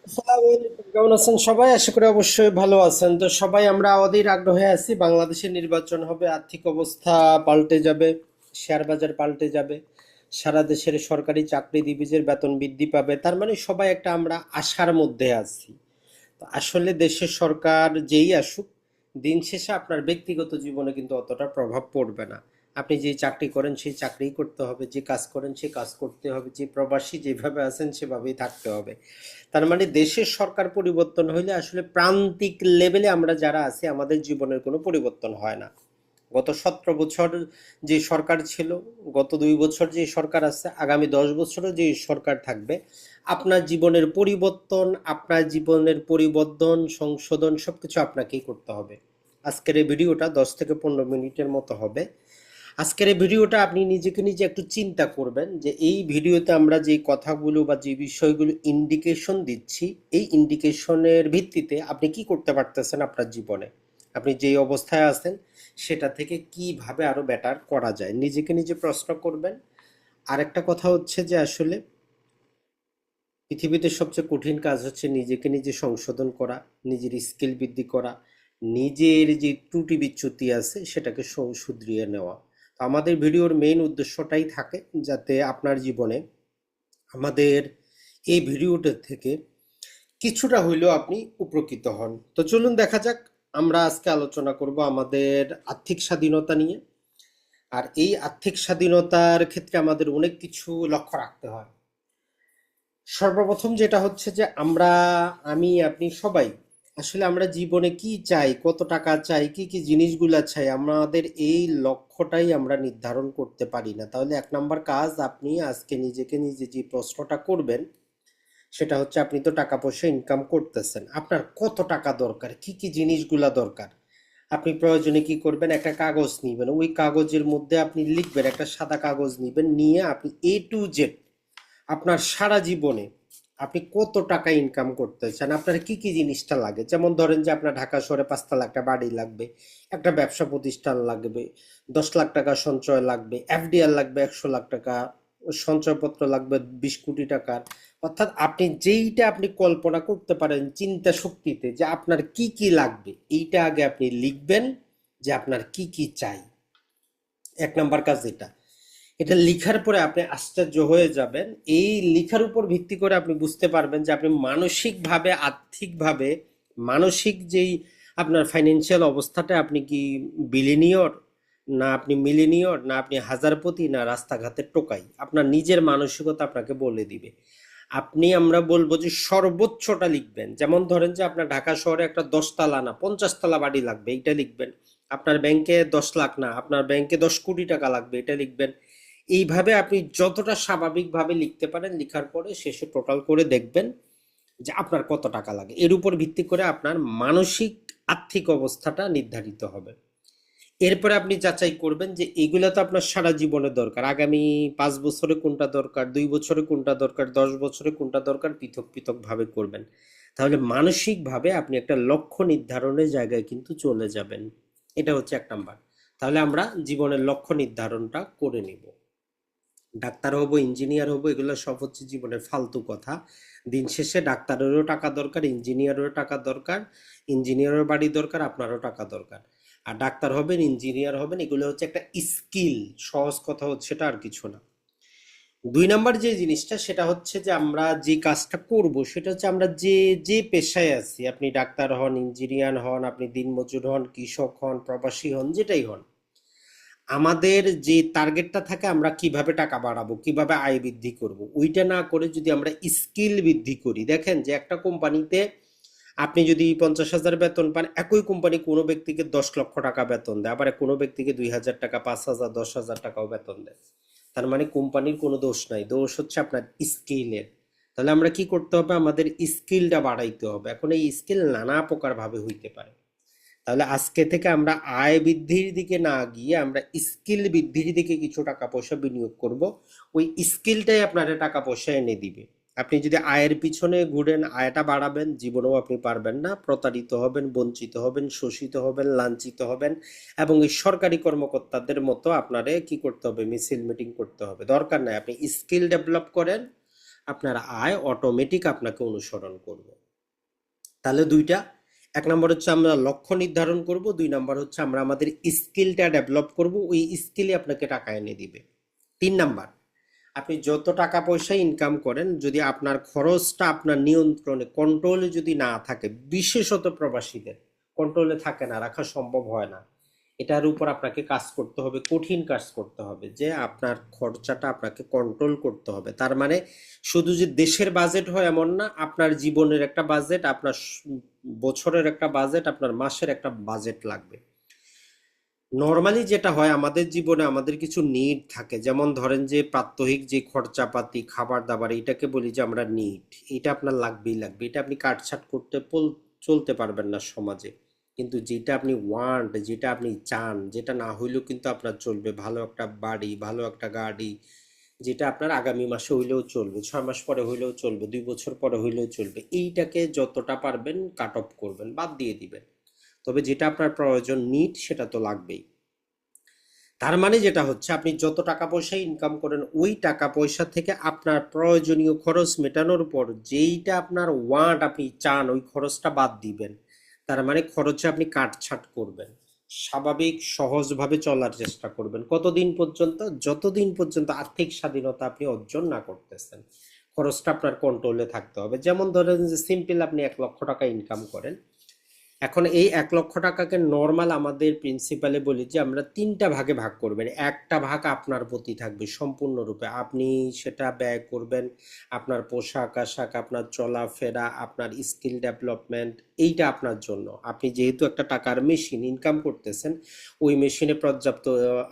আসসালামু আলাইকুম। কেমন আছেন সবাই? আশা করি অবশ্যই ভালো আছেন। তো সবাই আমরা অধীর আগ্রহে আছি, বাংলাদেশের নির্বাচন হবে, আর্থিক অবস্থা পাল্টে যাবে, শেয়ার বাজার পাল্টে যাবে, সারা দেশের সরকারি চাকরিজীবীদের বেতন বৃদ্ধি পাবে। তার মানে সবাই একটা আমরা আশার মধ্যে আছি। তো আসলে দেশের সরকার যেই আসুক, দিন শেষে আপনার ব্যক্তিগত জীবনে কিন্তু অতটা প্রভাব পড়বে না। আপনি যে চাকরি করেন সেই চাকরিই করতে হবে, যে কাজ করেন সে কাজ করতে হবে, যে প্রবাসী যেভাবে আছেন সেভাবেই থাকতে হবে। তার মানে দেশের সরকার পরিবর্তন হইলে আসলে প্রান্তিক লেভেলে আমরা যারা আছি আমাদের জীবনের কোনো পরিবর্তন হয় না। গত 17 বছর যে সরকার ছিল, গত 2 বছর যে সরকার আছে, আগামী 10 বছরও যে সরকার থাকবে, আপনার জীবনের পরিবর্তন, আপনার জীবনের পরিবর্তন সংশোধন সবকিছু আপনাকেই করতে হবে। আজকের এই ভিডিওটা 10 থেকে 15 মিনিটের মতো হবে। আজকের এই ভিডিওটা আপনি নিজেকে নিজে একটু চিন্তা করবেন যে এই ভিডিওতে আমরা যে কথাগুলো বা যে বিষয়গুলো ইন্ডিকেশন দিচ্ছি, এই ইন্ডিকেশনের ভিত্তিতে আপনি কি করতে পারতেছেন আপনার জীবনে, আপনি যেই অবস্থায় আছেন সেটা থেকে কিভাবে আরো বেটার করা যায়, নিজেকে নিজে প্রশ্ন করবেন। আরেকটা কথা হচ্ছে যে আসলে পৃথিবীতে সবচেয়ে কঠিন কাজ হচ্ছে নিজেকে নিজে সংশোধন করা, নিজের স্কিল বৃদ্ধি করা, নিজের যে ত্রুটি বিচ্যুতি আছে সেটাকে শুধরিয়ে নেওয়া। তো আমাদের ভিডিওর মেইন উদ্দেশ্যটাই থাকে যাতে আপনার জীবনে আমাদের এই ভিডিওটা থেকে কিছুটা হইলেও আপনি উপকৃত হন। তো চলুন দেখা যাক। আমরা আজকে আলোচনা করব আমাদের আর্থিক স্বাধীনতা নিয়ে। আর এই আর্থিক স্বাধীনতার ক্ষেত্রে আমাদের অনেক কিছু লক্ষ্য রাখতে হয়। সর্বপ্রথম যেটা হচ্ছে যে আমি আপনি সবাই আসলে আমরা জীবনে কি চাই, কত টাকা চাই, কি কি জিনিসগুলা চাই, আমাদের এই লক্ষ্যটাই আমরা নির্ধারণ করতে পারি না। তাহলে 1 নম্বর কাজ, আপনি আজকে নিজেকে নিজে যে প্রশ্নটা করবেন সেটা হচ্ছে আপনি তো টাকা পয়সা ইনকাম করতেছেন, আপনার কত টাকা দরকার, কি কি জিনিসগুলা দরকার। আপনি প্রয়োজনে কি করবেন, একটা কাগজ নিবেন, ওই কাগজের মধ্যে আপনি লিখবেন, একটা সাদা কাগজ নিবেন, নিয়ে আপনি A to Z আপনার সারা জীবনে আপনি কত টাকা ইনকাম করতে চান, আপনার কি কি জিনিসটা লাগে। যেমন ধরেন যে আপনার ঢাকা শহরে 5 তলা একটা বাড়ি লাগবে, একটা ব্যবসা প্রতিষ্ঠান লাগবে, 10 লাখ টাকা সঞ্চয় লাগবে, এফডিআর লাগবে 100 লাখ টাকা, সঞ্চয়পত্র লাগবে 20 কোটি টাকার। অর্থাৎ আপনি যেইটা আপনি কল্পনা করতে পারেন চিন্তা শক্তিতে যে আপনার কি কি লাগবে, এইটা আগে আপনি লিখবেন যে আপনার কি কি চাই। 1 নম্বর কাজ এটা। এটা লিখার পরে আপনি আশ্চর্য হয়ে যাবেন, এই লিখার উপর ভিত্তি করে আপনি বুঝতে পারবেন যে আপনি মানসিকভাবে, আর্থিকভাবে, মানসিক যেই আপনার ফাইন্যান্সিয়াল অবস্থাটা, আপনি কি বিলিনিয়র, না আপনি মিলিনিয়র, না আপনি হাজারপতি, না রাস্তাঘাটের টোকাই, আপনার নিজের মানসিকতা আপনাকে বলে দিবে। আমরা বলবো যে সর্বোচ্চটা লিখবেন। যেমন ধরেন যে আপনার ঢাকা শহরে একটা 10 তলা না 50 তলা বাড়ি লাগবে, এইটা লিখবেন। আপনার ব্যাংকে 10 লাখ না, আপনার ব্যাংকে 10 কোটি টাকা লাগবে, এটা লিখবেন। এইভাবে আপনি যতটা স্বাভাবিকভাবে লিখতে পারেন, লিখার পরে শেষে টোটাল করে দেখবেন যে আপনার কত টাকা লাগে। এর উপর ভিত্তি করে আপনার মানসিক আর্থিক অবস্থাটা নির্ধারিত হবে। এরপরে আপনি যাচাই করবেন যে এগুলা তো আপনার সারা জীবনে দরকার, আগামী 5 বছরে কোনটা দরকার, 2 বছরে কোনটা দরকার, 10 বছরে কোনটা দরকার, পৃথক পৃথক ভাবে করবেন। তাহলে মানসিকভাবে আপনি একটা লক্ষ্য নির্ধারণের জায়গায় কিন্তু চলে যাবেন। এটা হচ্ছে 1 নাম্বার। তাহলে আমরা জীবনের লক্ষ্য নির্ধারণটা করে নিব। ডাক্তার হব, ইঞ্জিনিয়ার হব, এগুলো সব হচ্ছে জীবনের ফালতু কথা। দিন শেষে ডাক্তারেরও টাকা দরকার, ইঞ্জিনিয়ারেরও টাকা দরকার, ইঞ্জিনিয়ারের বাড়ি দরকার, আপনারও টাকা দরকার। আর ডাক্তার হবেন, ইঞ্জিনিয়ার হবেন, এগুলো হচ্ছে একটা স্কিল। সহজ কথা হচ্ছে এটা, আর কিছু না। 2 নাম্বার যে জিনিসটা সেটা হচ্ছে যে আমরা যে কাজটা করব সেটা হচ্ছে আমরা যে যে পেশায় আছি, আপনি ডাক্তার হন, ইঞ্জিনিয়ার হন, আপনি দিনমজুর হন, কৃষক হন, প্রবাসী হন, যেটাই হন, আমাদের যে টার্গেটটা থাকে আমরা কিভাবে টাকা বাড়াবো, কিভাবে আয় বৃদ্ধি করব, ওইটা না করে যদি আমরা স্কিল বৃদ্ধি করি। দেখেন যে একটা কোম্পানিতে আপনি যদি 50,000 বেতন পান, একই কোম্পানি কোনো ব্যক্তিকে 10 লক্ষ টাকা বেতন দেয়, আবার কোনো ব্যক্তিকে 2,000 টাকা, 5,000, 10,000 টাকাও বেতন দেয়। তার মানে কোম্পানির কোনো দোষ নাই, দোষ হচ্ছে আপনার স্কিলের। তাহলে আমরা কি করতে হবে, আমাদের স্কিলটা বাড়াইতে হবে। এখন এই স্কিল নানা প্রকার ভাবে হইতে পারে। তাহলে আজকে থেকে আমরা আয় বৃদ্ধির দিকে না গিয়ে আমরা স্কিল বৃদ্ধির দিকে কিছু টাকা পয়সা বিনিয়োগ করব। ওই স্কিলটাই আপনার টাকা পয়সা এনে দিবে। আপনি যদি আয়ের পিছনে ঘুরেন, আয়টা বাড়াবেন, জীবনেও আপনি পারবেন না, প্রতারিত হবেন, বঞ্চিত হবেন, শোষিত হবেন, লাঞ্ছিত হবেন। এবং এই সরকারি কর্মকর্তাদের মতো আপনারে কি করতে হবে, মিছিল মিটিং করতে হবে, দরকার নাই। আপনি স্কিল ডেভেলপ করেন, আপনার আয় অটোমেটিক আপনাকে অনুসরণ করবে। তাহলে দুইটা, এক নম্বর হচ্ছে আমরা লক্ষ্য নির্ধারণ করব, দুই নম্বর হচ্ছে আমরা আমাদের স্কিলটা ডেভেলপ করব, ওই স্কিলই আপনাকে টাকা এনে দিবে। তিন নাম্বার, আপনি যত টাকা পয়সা ইনকাম করেন যদি আপনার খরচটা আপনার নিয়ন্ত্রণে কন্ট্রোলে যদি না থাকে, বিশেষত প্রবাসীদের কন্ট্রোলে থাকে না, রাখা সম্ভব হয় না, এটার উপর আপনাকে কাজ করতে হবে, কঠিন কাজ করতে হবে, যে আপনার খরচাটা আপনাকে কন্ট্রোল করতে হবে। তার মানে শুধু যে দেশের বাজেট হয় এমন না, আপনার জীবনের একটা বাজেট, আপনার বছরের একটা বাজেট, আপনার মাসের একটা বাজেট লাগবে। নর্মালি যেটা হয় আমাদের জীবনে, আমাদের কিছু নিড থাকে, যেমন ধরেন যে প্রাত্যহিক যে খরচাপাতি, খাবার দাবার, এটাকে বলি যে আমরা নিড, এটা আপনার লাগবেই লাগবে, এটা আপনি কাটছাট করতে চলতে পারবেন না সমাজে। কিন্তু যেটা আপনি ওয়ান্ট, যেটা আপনি চান, যেটা না হইলেও কিন্তু আপনার চলবে, ভালো একটা বাড়ি, ভালো একটা গাড়ি, যেটা আপনার আগামী মাসে হইলেও চলবে, 6 মাস পরে হইলেও চলবে, 2 বছর পরে হইলেও চলবে, এইটাকে যতটা পারবেন কাট অফ করবেন, বাদ দিয়ে দিবেন। তবে যেটা আপনার প্রয়োজন, নিড, সেটা তো লাগবেই। তার মানে যেটা হচ্ছে, আপনি যত টাকা পয়সা ইনকাম করেন, ওই টাকা পয়সা থেকে আপনার প্রয়োজনীয় খরচ মেটানোর পর যেইটা আপনার ওয়ান্ট, আপনি চান, ওই খরচটা বাদ দিবেন। তার মানে খরচে আপনি কাটছাট করবেন, স্বাভাবিক সহজভাবে চলার চেষ্টা করবেন। কতদিন পর্যন্ত? যতদিন পর্যন্ত আর্থিক স্বাধীনতা আপনি অর্জন না করতেছেন, খরচটা আপনার কন্ট্রোলে থাকতে হবে। যেমন ধরেন যে সিম্পল, আপনি 1 লক্ষ টাকা ইনকাম করেন, এখন এই 1 লক্ষ টাকাকে নর্মাল আমাদের প্রিন্সিপালে বলি যে আমরা 3টা ভাগে ভাগ করবেন। একটা ভাগ আপনার প্রতি থাকবে সম্পূর্ণরূপে, আপনি সেটা ব্যয় করবেন আপনার পোশাক আশাক, আপনার চলাফেরা, আপনার স্কিল ডেভেলপমেন্ট, এইটা আপনার জন্য। আপনি যেহেতু একটা টাকার মেশিন ইনকাম করতেছেন, ওই মেশিনে পর্যাপ্ত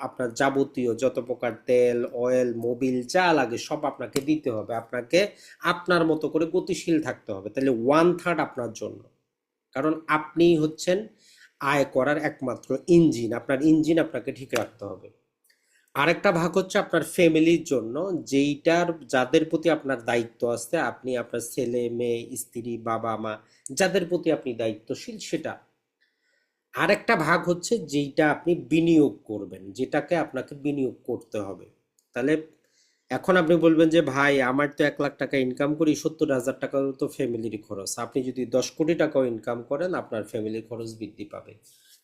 আপনার যাবতীয় যত প্রকার তেল, অয়েল, মোবিল যা লাগে সব আপনাকে দিতে হবে, আপনাকে আপনার মতো করে গতিশীল থাকতে হবে। তাহলে 1/3 আপনার জন্য, কারণ আপনি হচ্ছেন আয় করার একমাত্র ইঞ্জিন, আপনার ইঞ্জিন আপনাকে ঠিক রাখতে হবে। আরেকটা ভাগ হচ্ছে আপনার ফ্যামিলির জন্য, যেইটার যাদের প্রতি আপনার দায়িত্ব আছে, আপনি আপনার ছেলে মেয়ে, স্ত্রী, বাবা মা, যাদের প্রতি আপনি দায়িত্বশীল, সেটা। আরেকটা ভাগ হচ্ছে যেইটা আপনি বিনিয়োগ করবেন, যেটাকে আপনাকে বিনিয়োগ করতে হবে। তাহলে এখন আপনি বলবেন যে ভাই আমার তো 1 লাখ টাকা ইনকাম করি, 70,000 টাকার তো ফ্যামিলির খরচ। আপনি যদি 10 কোটি টাকাও ইনকাম করেন, আপনার ফ্যামিলির খরচ বৃদ্ধি পাবে।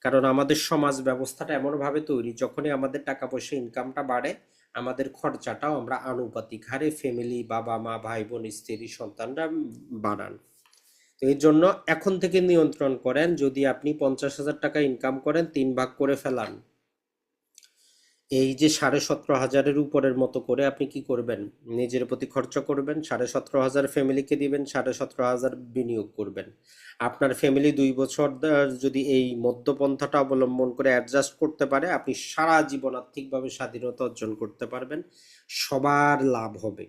কারণ আমাদের সমাজ ব্যবস্থাটা এমনভাবে তৈরি, যখনই আমাদের টাকা পয়সা ইনকামটা বাড়ে, আমাদের খরচাটাও আমরা আনুপাতিক হারে ফ্যামিলি, বাবা মা, ভাই বোন, স্ত্রী, সন্তানরা বাড়ান। তো এর জন্য এখন থেকে নিয়ন্ত্রণ করেন, যদি আপনি 50,000 টাকা ইনকাম করেন, 3 ভাগ করে ফেলান। এই যে 17,500-এর উপরের মতো করে আপনি কি করবেন, নিজের প্রতি খরচ করবেন, 17,500 ফ্যামিলিকে দিবেন, 17,500 বিনিয়োগ করবেন। আপনার ফ্যামিলি 2 বছর যদি এই মধ্যপন্থাটা অবলম্বন করে অ্যাডজাস্ট করতে পারে, আপনি সারা জীবন আর্থিকভাবে স্বাধীনতা অর্জন করতে পারবেন, সবার লাভ হবে।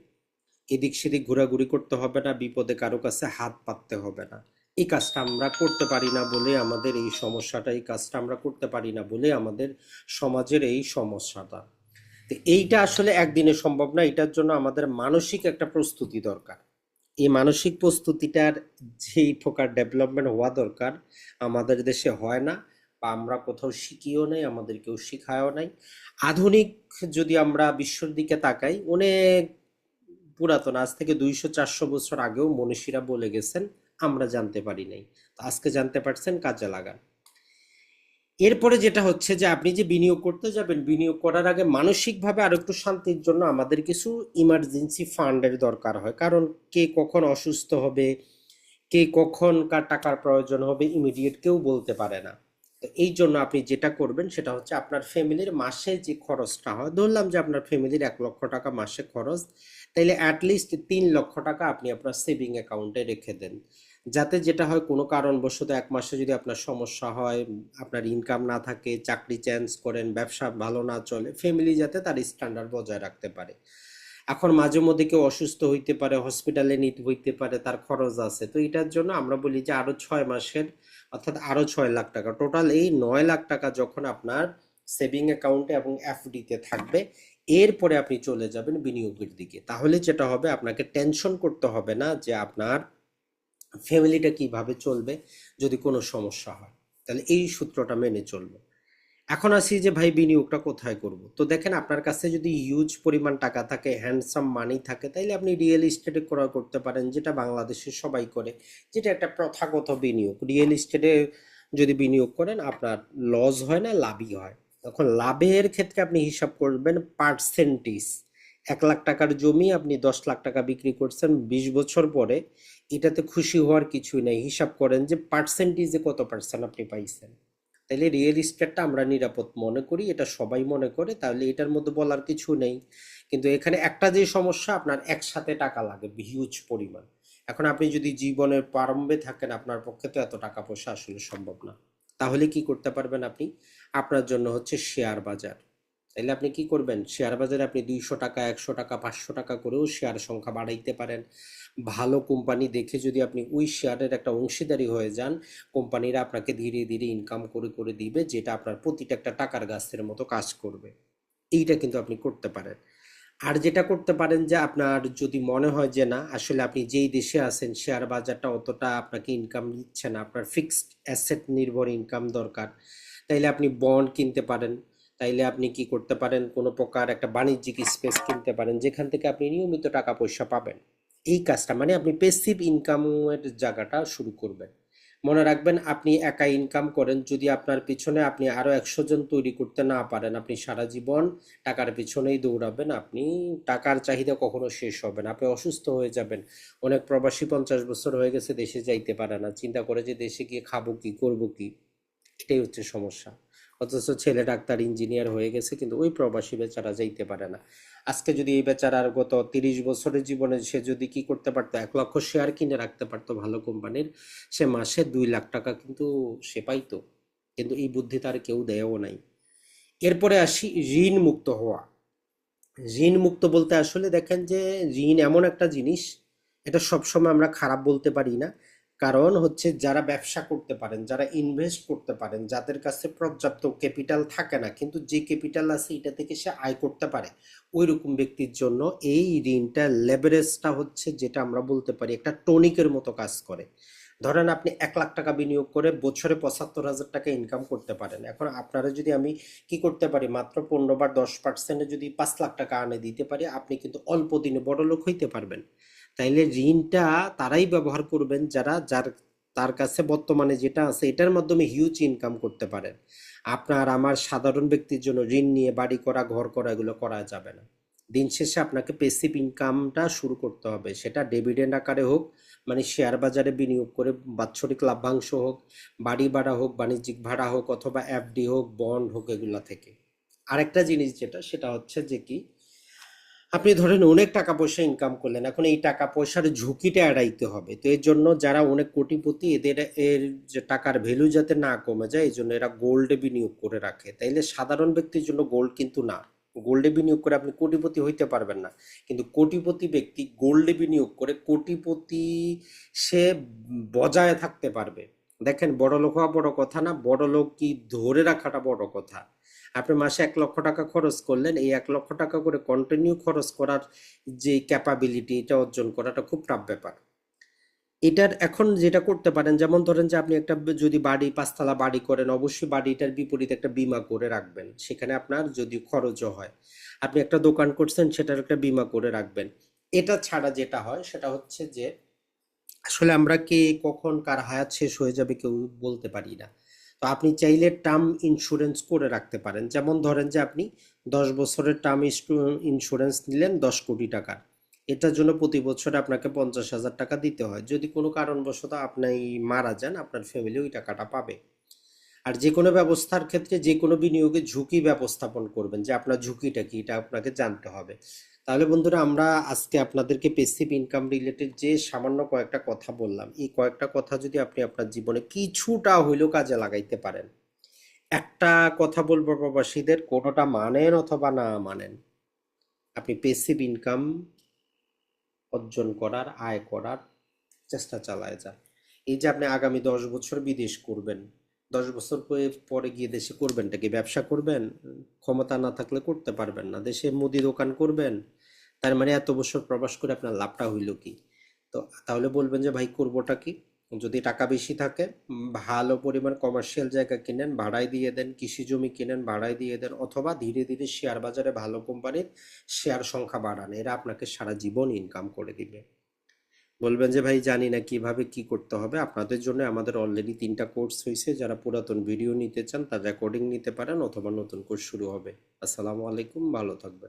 এদিক সেদিক ঘোরাঘুরি করতে হবে না, বিপদে কারো কাছে হাত পাততে হবে না। এই কাজটা আমরা করতে পারি না বলে আমাদের এই সমস্যাটা, এই কাজটা আমরা করতে পারি না বলে আমাদের সমাজের এই সমস্যাটা। তো এইটা আসলে একদিনে সম্ভব না, এটার জন্য আমাদের মানসিক একটা প্রস্তুতি দরকার। এই মানসিক প্রস্তুতিটার যেই প্রকার ডেভেলপমেন্ট হওয়া দরকার, আমাদের দেশে হয় না, বা আমরা কোথাও শিখিও নাই, আমাদের কেউ শিখায়ও নাই। আধুনিক যদি আমরা বিশ্বর দিকে তাকাই, অনেক পুরাতন, আজ থেকে 200-400 বছর আগেও মনীষীরা বলে গেছেন, আমরা জানতে পারি নাই। তো আজকে জানতে পারছেন, কাজে লাগান। এরপরে যেটা হচ্ছে যে আপনি যে বিনিয়োগ করতে যাবেন, বিনিয়োগ করার আগে মানসিকভাবে আরো একটু শান্তির জন্য আমাদের কিছু ইমার্জেন্সি ফান্ডের দরকার হয়। কারণ কে কখন অসুস্থ হবে, কে কখন কার টাকার প্রয়োজন হবে, ইমিডিয়েট কেউ বলতে পারে না। তো এই জন্য আপনি যেটা করবেন সেটা হচ্ছে, আপনার ফ্যামিলির মাসে যে খরচটা হয়, ধরলাম যে আপনার ফ্যামিলির 1 লক্ষ টাকা মাসে খরচ, তাইলে অ্যাটলিস্ট 3 লক্ষ টাকা আপনি আপনার সেভিং অ্যাকাউন্টে রেখে দেন। যাতে যেটা হয়, কোনো কারণবশত 1 মাসে যদি আপনার সমস্যা হয়, আপনার ইনকাম না থাকে, চাকরি চেঞ্জ করেন, ব্যবসা ভালো না চলে, ফ্যামিলি যাতে তার স্ট্যান্ডার্ড বজায় রাখতে পারে। এখন মাঝে মধ্যে কেউ অসুস্থ হইতে পারে, হসপিটালে নিতে হইতে পারে, তার খরচ আছে। তো এটার জন্য আমরা বলি যে আরো 6 মাসের, অর্থাৎ আরো 6 লাখ টাকা, টোটাল এই 9 লাখ টাকা যখন আপনার সেভিং অ্যাকাউন্টে এবং এফডিতে থাকবে, এরপরে আপনি চলে যাবেন বিনিয়োগের দিকে। তাহলে যেটা হবে, আপনাকে টেনশন করতে হবে না যে আপনার ফ্যামিলিটা কিভাবে চলবে যদি কোনো সমস্যা হয়। তাহলে এই সূত্রটা মেনে চলবে। এখন আসি যে ভাই বিনিয়োগটা কোথায় করব। তো দেখেন, আপনার কাছে যদি হিউজ পরিমাণ টাকা থাকে, হ্যান্ডসাম মানি থাকে, তাইলে আপনি রিয়েল এস্টেটে ক্রয় করতে পারেন, যেটা বাংলাদেশে সবাই করে, যেটা একটা প্রথাগত বিনিয়োগ। রিয়েল এস্টেটে যদি বিনিয়োগ করেন আপনার লস হয় না, লাভই হয়। এখন লাভের ক্ষেত্রে আপনি হিসাব করবেন পার্সেন্টেজ। 1 লাখ টাকার জমি আপনি 10 লাখ টাকা বিক্রি করছেন 20 বছর পরে, এটাতে খুশি হওয়ার কিছুই নাই। হিসাব করেন যে পার্সেন্টেজে কত পার্সেন্ট আপনি পাইছেন। তাইলে রিয়েল এস্টেটটা আমরা নিরাপদ মনে করি, এটা সবাই মনে করে, তাহলে এটার মধ্যে বলার কিছু নেই। কিন্তু এখানে একটা যে সমস্যা, আপনার একসাথে টাকা লাগে হিউজ পরিমাণ। এখন আপনি যদি জীবনের প্রারম্ভে থাকেন, আপনার পক্ষে তো এত টাকা পয়সা আসলে সম্ভব না। তাহলে কি করতে পারবেন আপনি? আপনার জন্য হচ্ছে শেয়ার বাজার। তাইলে আপনি কি করবেন? শেয়ার বাজারে আপনি 200 টাকা, 100 টাকা, 500 টাকা করেও শেয়ার সংখ্যা বাড়াইতে পারেন। ভালো কোম্পানি দেখে যদি আপনি ওই শেয়ারের একটা অংশীদারি হয়ে যান, কোম্পানিরা আপনাকে ধীরে ধীরে ইনকাম করে করে দিবে, যেটা আপনার প্রতিটা একটা টাকার গাছের মতো কাজ করবে। এইটা কিন্তু আপনি করতে পারেন। আর যেটা করতে পারেন যে আপনার যদি মনে হয় যে না, আসলে আপনি যেই দেশে আছেন শেয়ার বাজারটা অতটা আপনাকে ইনকাম দিচ্ছে না, আপনার ফিক্সড অ্যাসেট নির্ভর ইনকাম দরকার, তাইলে আপনি বন্ড কিনতে পারেন। তাইলে আপনি কি করতে পারেন, কোনো প্রকার একটা বাণিজ্যিক স্পেস কিনতে পারেন, যেখান থেকে আপনি নিয়মিত টাকা পয়সা পাবেন। এই কাজটা মানে আপনি পেসিভ ইনকামের জায়গাটা শুরু করবেন। মনে রাখবেন, আপনি একা ইনকাম করেন, যদি আপনার পিছনে আপনি আরো 100 জন তৈরি করতে না পারেন, আপনি সারা জীবন টাকার পিছনেই দৌড়াবেন। আপনি টাকার চাহিদা কখনো শেষ হবে না, আপনি অসুস্থ হয়ে যাবেন। অনেক প্রবাসী 50 বছর হয়ে গেছে দেশে যাইতে পারে না, চিন্তা করে যে দেশে গিয়ে খাবো কি করব কি। এটাই হচ্ছে সমস্যা। অথচ ছেলে ডাক্তার ইঞ্জিনিয়ার হয়ে গেছে, কিন্তু ওই প্রবাসী বেচারা যাইতে পারে না। আজকে যদি এই বেচারার গত 30 বছরের জীবনে সে যদি কি করতে পারতো, 1 লক্ষ শেয়ার কিনে রাখতে পারতো ভালো কোম্পানির, সে মাসে 2 লাখ টাকা কিন্তু সে পাইতো। কিন্তু এই বুদ্ধি তার কেউ দেয়ও নাই। এরপরে আসি ঋণ মুক্ত হওয়া। ঋণ মুক্ত বলতে আসলে দেখেন যে ঋণ এমন একটা জিনিস, এটা সবসময় আমরা খারাপ বলতে পারি না। কারণ হচ্ছে যারা ব্যবসা করতে পারেন, যারা ইনভেস্ট করতে পারেন, যাদের কাছে পর্যাপ্ত ক্যাপিটাল থাকে না, কিন্তু যে ক্যাপিটাল আছে এটা থেকে সে আয় করতে পারে, ওই রকম ব্যক্তির জন্য এই ঋণটা লেভারেজটা হচ্ছে, যেটা আমরা বলতে পারি একটা টনিকের মতো কাজ করে। ধরেন আপনি 1 লাখ টাকা বিনিয়োগ করে বছরে 75,000 টাকা ইনকাম করতে পারেন। এখন আপনারা যদি আমি কি করতে পারি, মাত্র 15 বা 10% যদি 5 লাখ টাকা আনে দিতে পারি, আপনি কিন্তু অল্প দিনে বড় লোক হইতে পারবেন। তাইলে ঋণটা তারাই ব্যবহার করবেন যার তার কাছে বর্তমানে যেটা আছে এটার মাধ্যমে হিউজ ইনকাম করতে পারেন। আপনার আমার সাধারণ ব্যক্তির জন্য ঋণ নিয়ে বাড়ি করা, ঘর করা, এগুলো করা যাবে না। দিন শেষে আপনাকে পেসিভ ইনকামটা শুরু করতে হবে, সেটা ডিভিডেন্ড আকারে হোক, মানে শেয়ার বাজারে বিনিয়োগ করে বাৎসরিক লাভ্যাংশ হোক, বাড়ি ভাড়া হোক, বাণিজ্যিক ভাড়া হোক, অথবা এফডি হোক, বন্ড হোক, এগুলা থেকে। আরেকটা জিনিস যেটা, সেটা হচ্ছে যে কি, আপনি ধরেন অনেক টাকা পয়সা ইনকাম করলেন, এখন এই টাকা পয়সার ঝুঁকিটা এড়াইতে হবে। তো এর জন্য যারা অনেক কোটিপতি, এদের এর যে টাকার ভ্যালু যাতে না কমে যায়, এই জন্য এরা গোল্ডে বিনিয়োগ করে রাখে। তাইলে সাধারণ ব্যক্তির জন্য গোল্ড কিন্তু না। গোল্ডে বিনিয়োগ করে আপনি কোটিপতি হইতে পারবেন না, কিন্তু কোটিপতি ব্যক্তি গোল্ডে বিনিয়োগ করে কোটিপতি সে বজায় থাকতে পারবে। দেখেন, বড় লোক হওয়া বড় কথা না, বড় লোক কি ধরে রাখাটা বড় কথা। আপনি মাসে 1 লক্ষ টাকা খরচ করলেন, এই 1 লক্ষ টাকা করে কন্টিনিউ খরচ করার যে ক্যাপাবিলিটি, এটা অর্জন করাটা খুব টাফ ব্যাপার। এটার এখন যেটা করতে পারেন, যেমন ধরেন যে আপনি একটা যদি বাড়ি 5 তলা বাড়ি করেন, অবশ্যই বাড়িটার বিপরীতে একটা বীমা করে রাখবেন, সেখানে আপনার যদি খরচও হয়। আপনি একটা দোকান করছেন, সেটার একটা বীমা করে রাখবেন। এটা ছাড়া যেটা হয় সেটা হচ্ছে যে আসলে আমরা কে কখন কার হায়াত শেষ হয়ে যাবে কেউ বলতে পারি না। তো আপনি চাইলে টার্ম ইন্স্যুরেন্স করে রাখতে পারেন। যেমন ধরেন যে আপনি 10 বছরের টার্ম ইন্স্যুরেন্স নিলেন 10 কোটি টাকার। এটার জন্য প্রতি বছর আপনাকে 50,000 টাকা দিতে হয়। যদি কোনো কারণবশত আপনি মারা যান, আপনার ফ্যামিলি ওই টাকাটা পাবে। আর যে কোনো ব্যবস্থার ক্ষেত্রে যে কোনো বিনিয়োগে ঝুঁকি ব্যবস্থাপন করবেন, যে আপনার ঝুঁকিটা কি এটা আপনাকে জানতে হবে। তাহলে বন্ধুরা, আমরা আজকে আপনাদেরকে পেসিভ ইনকাম রিলেটেড যে সামান্য কয়েকটা কথা বললাম, এই কয়েকটা কথা যদি আপনি আপনার জীবনে কিছুটা হইলেও কাজে লাগাইতে পারেন, একটা কথা বলবো প্রবাসীদের, কোনোটা মানেন অথবা না মানেন, আপনি পেসিভ ইনকাম অর্জন করার, আয় করার চেষ্টা চালায় যান। এই যে আপনি আগামী 10 বছর বিদেশ করবেন, 10 বছর পরে গিয়ে দেশে করবেনটা কি? ব্যবসা করবেন? ক্ষমতা না থাকলে করতে পারবেন না। দেশে মুদি দোকান করবেন? তার মানে এত বছর প্রবাস করে আপনার লাভটা হইল কি? তো তাহলে বলবেন যে ভাই করবোটা কি? যদি টাকা বেশি থাকে ভালো পরিমাণ কমার্শিয়াল জায়গা কিনেন, ভাড়ায় দিয়ে দেন, কৃষি জমি কিনেন, ভাড়ায় দিয়ে দেন, অথবা ধীরে ধীরে শেয়ার বাজারে ভালো কোম্পানির শেয়ার সংখ্যা বাড়ান, এরা আপনাকে সারা জীবন ইনকাম করে দিবে। বলবেন যে ভাই জানি না কিভাবে কি করতে হবে, আপনাদের জন্য আমাদের অলরেডি 3টা কোর্স হয়েছে, যারা পুরাতন ভিডিও নিতে চান তার রেকর্ডিং নিতে পারেন, অথবা নতুন কোর্স শুরু হবে। আসসালামু আলাইকুম, ভালো থাকবেন।